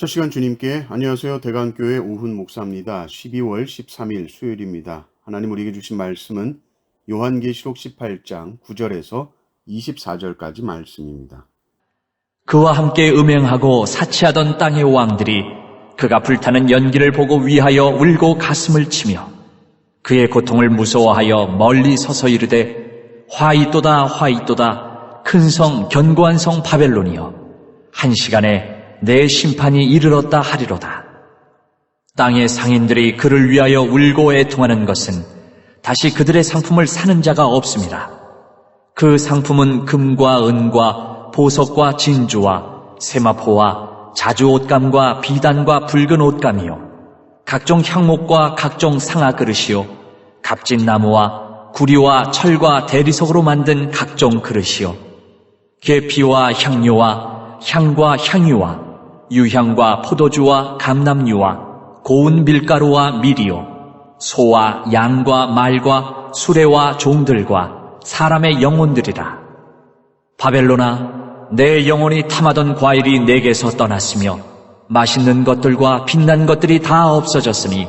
첫 시간 주님께 안녕하세요. 대강교회 오훈 목사입니다. 12월 13일 수요일입니다. 하나님 우리에게 주신 말씀은 요한계시록 18장 9절에서 24절까지 말씀입니다. 그와 함께 음행하고 사치하던 땅의 왕들이 그가 불타는 연기를 보고 위하여 울고 가슴을 치며 그의 고통을 무서워하여 멀리 서서 이르되 화이또다 화이또다 큰 성 견고한 성 바벨론이여 한 시간에 내 심판이 이르렀다 하리로다. 땅의 상인들이 그를 위하여 울고 애통하는 것은 다시 그들의 상품을 사는 자가 없음이라. 그 상품은 금과 은과 보석과 진주와 세마포와 자주 옷감과 비단과 붉은 옷감이요 각종 향목과 각종 상아 그릇이요 값진 나무와 구리와 철과 대리석으로 만든 각종 그릇이요 계피와 향료와 향과 향유와 유향과 포도주와 감람유와 고운 밀가루와 밀이요 소와 양과 말과 수레와 종들과 사람의 영혼들이라. 바벨론아, 내 영혼이 탐하던 과일이 내게서 떠났으며 맛있는 것들과 빛난 것들이 다 없어졌으니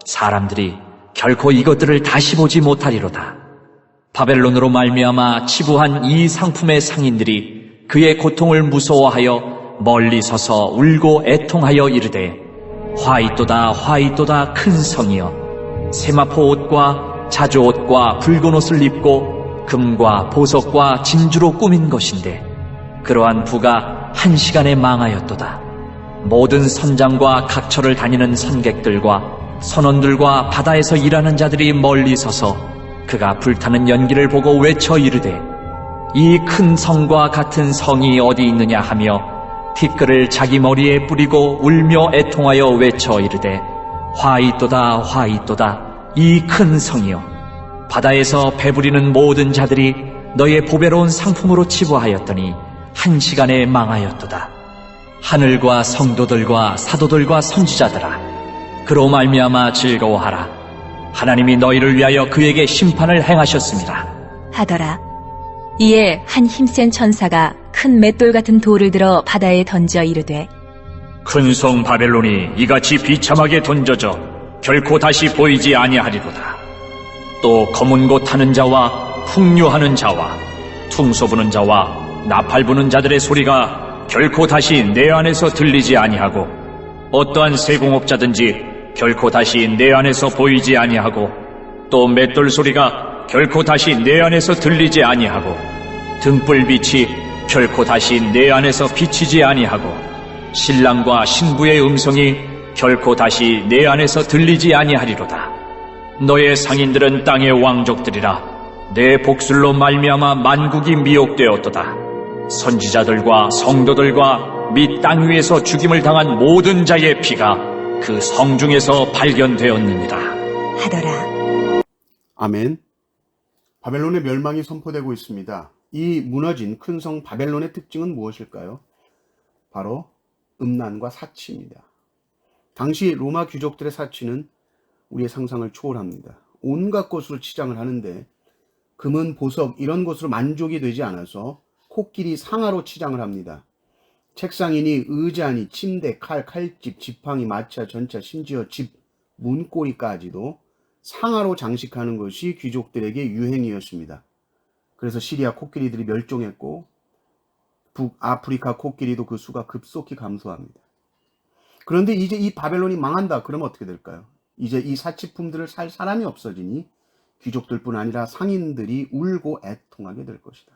사람들이 결코 이것들을 다시 보지 못하리로다. 바벨론으로 말미암아 치부한 이 상품의 상인들이 그의 고통을 무서워하여 멀리 서서 울고 애통하여 이르되 화이또다 화이또다 큰 성이여 세마포 옷과 자주 옷과 붉은 옷을 입고 금과 보석과 진주로 꾸민 것인데 그러한 부가 한 시간에 망하였도다. 모든 선장과 각처를 다니는 선객들과 선원들과 바다에서 일하는 자들이 멀리 서서 그가 불타는 연기를 보고 외쳐 이르되 이 큰 성과 같은 성이 어디 있느냐 하며 티끌을 자기 머리에 뿌리고 울며 애통하여 외쳐 이르되 화이또다 화이또다 이 큰 성이여 바다에서 배부리는 모든 자들이 너의 보배로운 상품으로 치부하였더니 한 시간에 망하였도다. 하늘과 성도들과 사도들과 선지자들아 그로 말미암아 즐거워하라. 하나님이 너희를 위하여 그에게 심판을 행하셨습니다 하더라. 이에 한 힘센 천사가 큰 맷돌 같은 돌을 들어 바다에 던져 이르되 큰 성 바벨론이 이같이 비참하게 던져져 결코 다시 보이지 아니하리로다. 또 검은 곳 타는 자와 풍류하는 자와 퉁소 부는 자와 나팔 부는 자들의 소리가 결코 다시 내 안에서 들리지 아니하고 어떠한 세공업자든지 결코 다시 내 안에서 보이지 아니하고 또 맷돌 소리가 결코 다시 내 안에서 들리지 아니하고 등불빛이 결코 다시 내 안에서 비치지 아니하고 신랑과 신부의 음성이 결코 다시 내 안에서 들리지 아니하리로다. 너의 상인들은 땅의 왕족들이라. 내 복술로 말미암아 만국이 미혹되었도다. 선지자들과 성도들과 및 땅 위에서 죽임을 당한 모든 자의 피가 그 성중에서 발견되었느니라 하더라. 아멘. 바벨론의 멸망이 선포되고 있습니다. 이 무너진 큰 성 바벨론의 특징은 무엇일까요? 바로 음란과 사치입니다. 당시 로마 귀족들의 사치는 우리의 상상을 초월합니다. 온갖 것으로 치장을 하는데 금은 보석 이런 것으로 만족이 되지 않아서 코끼리 상아로 치장을 합니다. 책상이니 의자니 침대, 칼집, 지팡이, 마차, 전차, 심지어 집, 문고리까지도 상아로 장식하는 것이 귀족들에게 유행이었습니다. 그래서 시리아 코끼리들이 멸종했고 북아프리카 코끼리도 그 수가 급속히 감소합니다. 그런데 이제 이 바벨론이 망한다. 그러면 어떻게 될까요? 이제 이 사치품들을 살 사람이 없어지니 귀족들뿐 아니라 상인들이 울고 애통하게 될 것이다.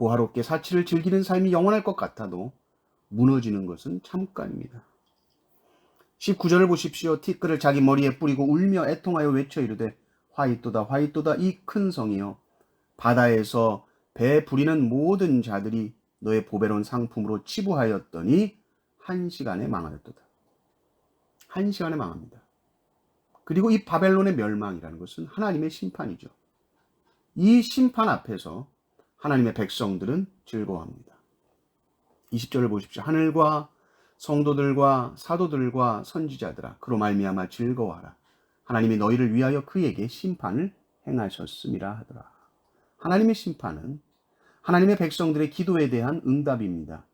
호화롭게 사치를 즐기는 삶이 영원할 것 같아도 무너지는 것은 잠깐입니다. 19절을 보십시오. 티끌을 자기 머리에 뿌리고 울며 애통하여 외쳐 이르되 화이또다 화이또다 이 큰 성이여 바다에서 배 부리는 모든 자들이 너의 보배로운 상품으로 치부하였더니 한 시간에 망하였도다. 한 시간에 망합니다. 그리고 이 바벨론의 멸망이라는 것은 하나님의 심판이죠. 이 심판 앞에서 하나님의 백성들은 즐거워합니다. 20절을 보십시오. 하늘과 성도들과 사도들과 선지자들아 그로 말미암아 즐거워하라. 하나님이 너희를 위하여 그에게 심판을 행하셨음이라 하더라. 하나님의 심판은 하나님의 백성들의 기도에 대한 응답입니다.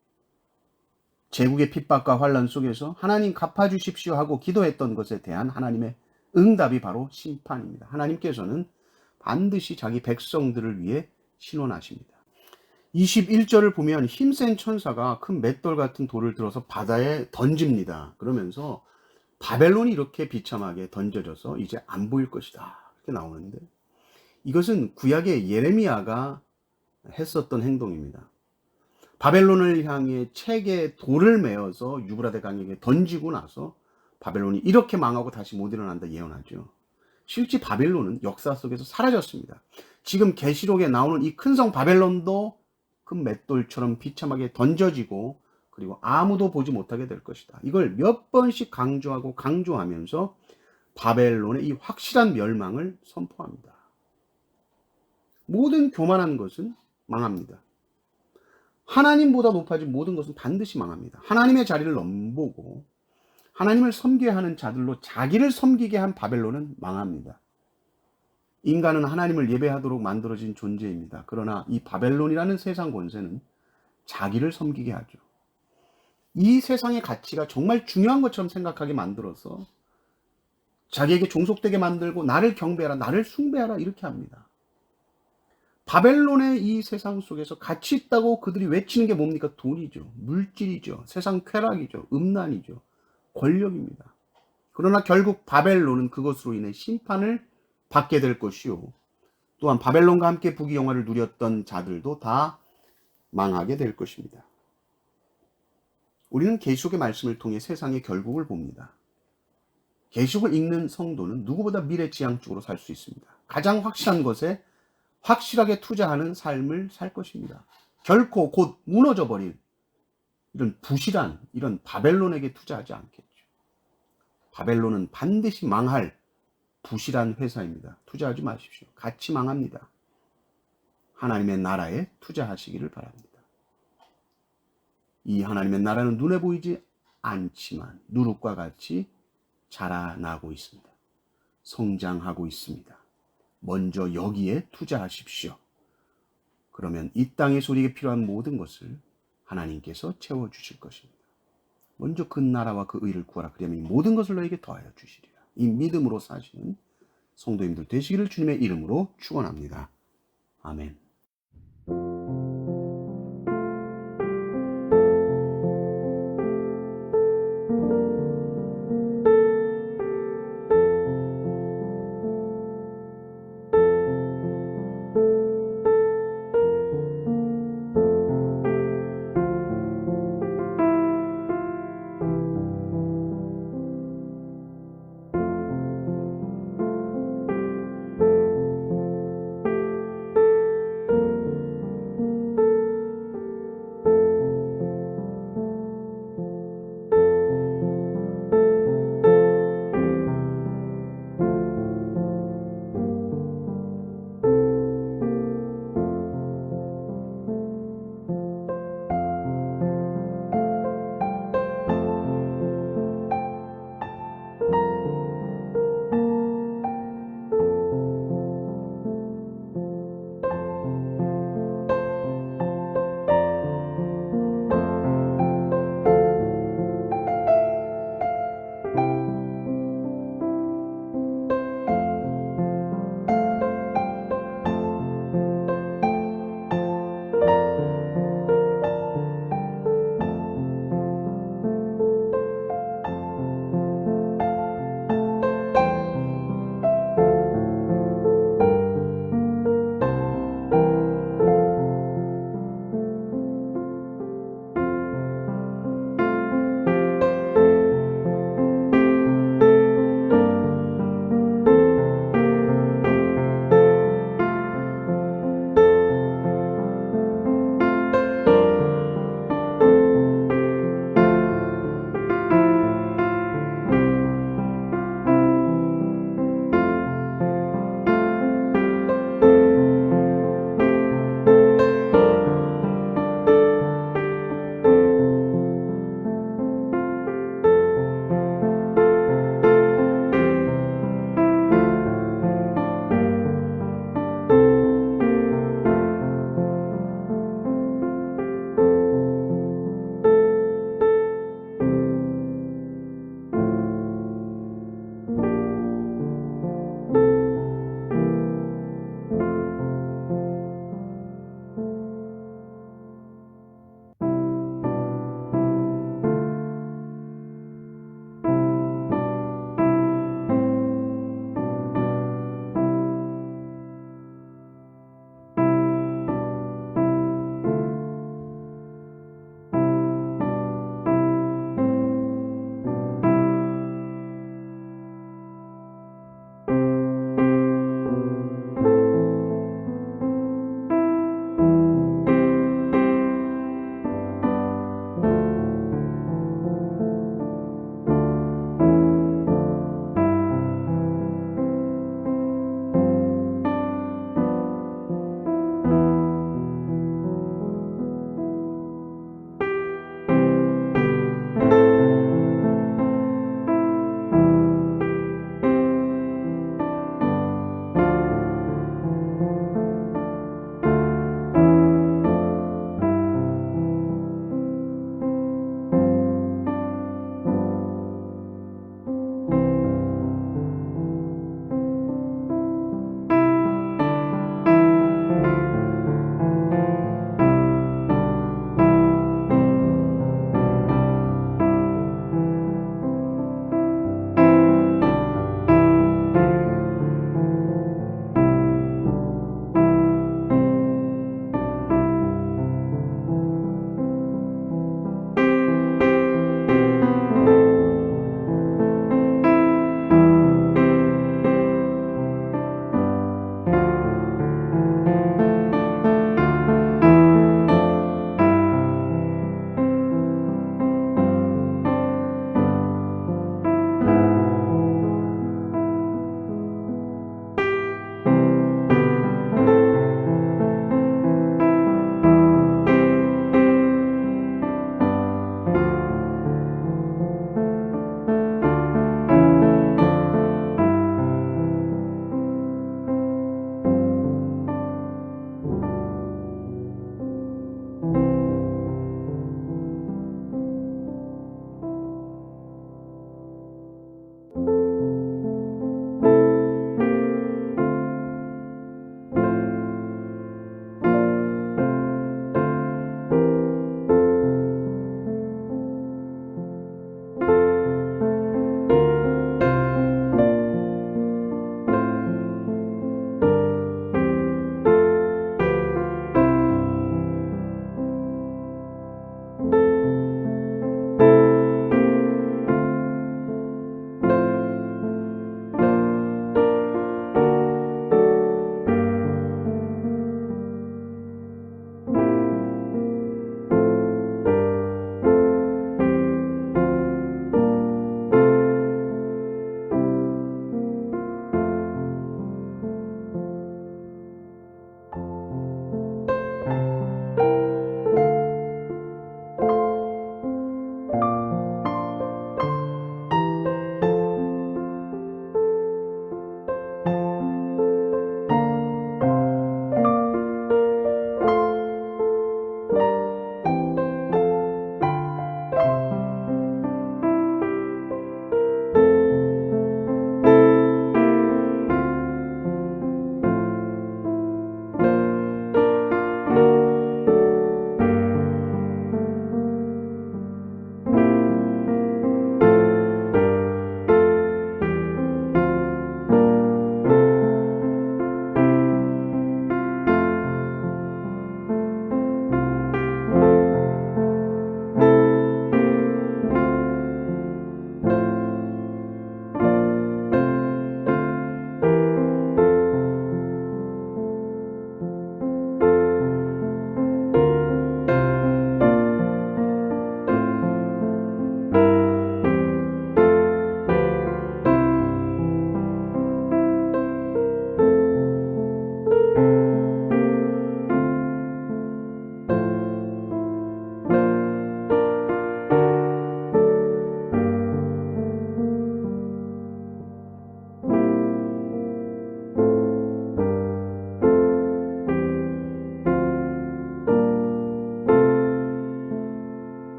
제국의 핍박과 환란 속에서 하나님 갚아주십시오 하고 기도했던 것에 대한 하나님의 응답이 바로 심판입니다. 하나님께서는 반드시 자기 백성들을 위해 신원하십니다. 21절을 보면 힘센 천사가 큰 맷돌 같은 돌을 들어서 바다에 던집니다. 그러면서 바벨론이 이렇게 비참하게 던져져서 이제 안 보일 것이다. 이렇게 나오는데, 이것은 구약의 예레미야가 했었던 행동입니다. 바벨론을 향해 책에 돌을 메어서 유브라데 강에게 던지고 나서 바벨론이 이렇게 망하고 다시 못 일어난다 예언하죠. 실제 바벨론은 역사 속에서 사라졌습니다. 지금 계시록에 나오는 이 큰 성 바벨론도 큰 맷돌처럼 비참하게 던져지고 그리고 아무도 보지 못하게 될 것이다. 이걸 몇 번씩 강조하고 강조하면서 바벨론의 이 확실한 멸망을 선포합니다. 모든 교만한 것은 망합니다. 하나님보다 높아진 모든 것은 반드시 망합니다. 하나님의 자리를 넘보고 하나님을 섬겨야 하는 자들로 자기를 섬기게 한 바벨론은 망합니다. 인간은 하나님을 예배하도록 만들어진 존재입니다. 그러나 이 바벨론이라는 세상 권세는 자기를 섬기게 하죠. 이 세상의 가치가 정말 중요한 것처럼 생각하게 만들어서 자기에게 종속되게 만들고 나를 경배하라, 나를 숭배하라 이렇게 합니다. 바벨론의 이 세상 속에서 가치 있다고 그들이 외치는 게 뭡니까? 돈이죠. 물질이죠. 세상 쾌락이죠. 음란이죠. 권력입니다. 그러나 결국 바벨론은 그것으로 인해 심판을 받게 될 것이요. 또한 바벨론과 함께 부귀영화를 누렸던 자들도 다 망하게 될 것입니다. 우리는 계시록의 말씀을 통해 세상의 결국을 봅니다. 계시록을 읽는 성도는 누구보다 미래지향적으로 살 수 있습니다. 가장 확실한 것에 확실하게 투자하는 삶을 살 것입니다. 결코 곧 무너져버릴 이런 부실한 이런 바벨론에게 투자하지 않겠죠. 바벨론은 반드시 망할 부실한 회사입니다. 투자하지 마십시오. 같이 망합니다. 하나님의 나라에 투자하시기를 바랍니다. 이 하나님의 나라는 눈에 보이지 않지만 누룩과 같이 자라나고 있습니다. 성장하고 있습니다. 먼저 여기에 투자하십시오. 그러면 이 땅의 소리에 필요한 모든 것을 하나님께서 채워주실 것입니다. 먼저 그 나라와 그 의를 구하라. 그러면 이 모든 것을 너에게 더하여 주시리라. 이 믿음으로 사시는 성도님들 되시기를 주님의 이름으로 축원합니다. 아멘.